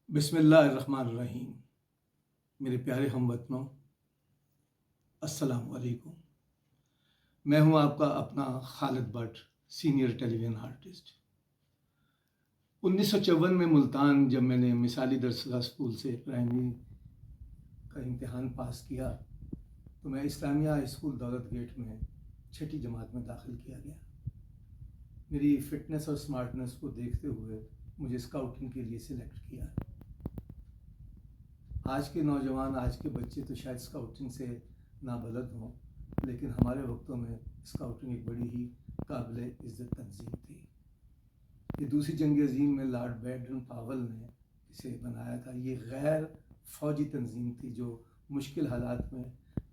بسم اللہ الرحمن الرحیم۔ میرے پیارے ہم وطنوں، السلام علیکم۔ میں ہوں آپ کا اپنا Khalid Butt, senior television artist. 1954 میں ملتان جب میں نے مثالی درسگاہ اسکول سے پرائمری کا امتحان پاس کیا تو میں اسلامیہ ہائی اسکول دولت گیٹ میں 6ٹھی جماعت میں داخل کیا گیا۔ میری فٹنس اور سمارٹنس کو دیکھتے ہوئے مجھے اسکاؤٹنگ کے لیے سلیکٹ کیا۔ آج کے نوجوان، آج کے بچے تو شاید اسکاؤٹنگ سے نابلد ہوں، لیکن ہمارے وقتوں میں اسکاؤٹنگ ایک بڑی ہی قابل عزت تنظیم تھی۔ یہ دوسری جنگ عظیم میں لارڈ بیڈن پاول نے اسے بنایا تھا۔ یہ غیر فوجی تنظیم تھی جو مشکل حالات میں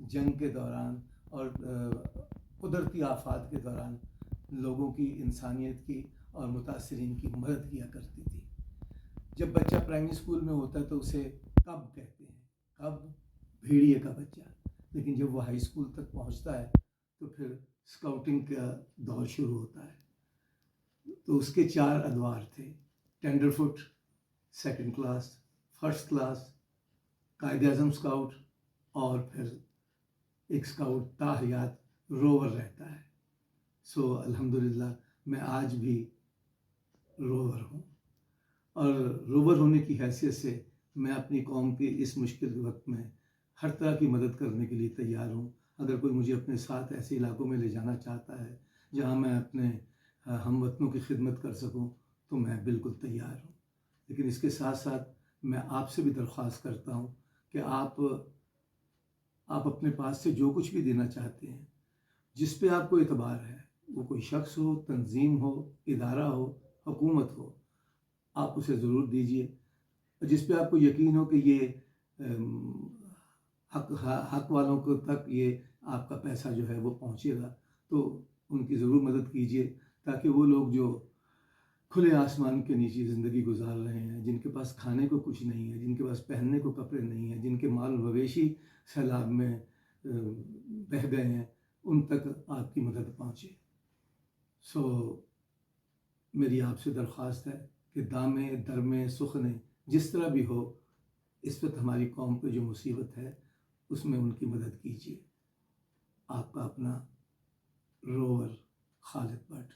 جنگ کے دوران اور قدرتی آفات کے دوران لوگوں کی، انسانیت کی اور متاثرین کی مدد کیا کرتی تھی۔ جب بچہ پرائمری اسکول میں ہوتا ہے تو اسے کب کہتے ہیں، کب بھیڑیے کا بچہ، لیکن جب وہ ہائی اسکول تک پہنچتا ہے تو پھر اسکاؤٹنگ کا دور شروع ہوتا ہے۔ تو اس کے 4 ادوار تھے: tenderfoot, second class, first class, Quaid Azam scout, اور پھر ایک اسکاؤٹ تاحیات روور رہتا ہے۔ الحمدللہ میں آج بھی روور ہوں، اور روور ہونے کی حیثیت سے میں اپنی قوم کے اس مشکل وقت میں ہر طرح کی مدد کرنے کے لیے تیار ہوں۔ اگر کوئی مجھے اپنے ساتھ ایسے علاقوں میں لے جانا چاہتا ہے جہاں میں اپنے ہم وطنوں کی خدمت کر سکوں تو میں بالکل تیار ہوں۔ لیکن اس کے ساتھ ساتھ میں آپ سے بھی درخواست کرتا ہوں کہ آپ اپنے پاس سے جو کچھ بھی دینا چاہتے ہیں، جس پہ آپ کو اعتبار ہے، وہ کوئی شخص ہو، تنظیم ہو، ادارہ ہو، حکومت ہو، آپ اسے ضرور دیجیے۔ جس پہ آپ کو یقین ہو کہ یہ حق والوں کو تک یہ آپ کا پیسہ جو ہے وہ پہنچے گا، تو ان کی ضرور مدد کیجیے، تاکہ وہ لوگ جو کھلے آسمان کے نیچے زندگی گزار رہے ہیں، جن کے پاس کھانے کو کچھ نہیں ہے، جن کے پاس پہننے کو کپڑے نہیں ہیں، جن کے مال مویشی سیلاب میں بہہ گئے ہیں، ان تک آپ کی مدد پہنچے۔ میری آپ سے درخواست ہے کہ دامے درمے سخنے جس طرح بھی ہو، اس وقت ہماری قوم پہ جو مصیبت ہے اس میں ان کی مدد کیجیے۔ آپ کا اپنا روور خالد بٹ۔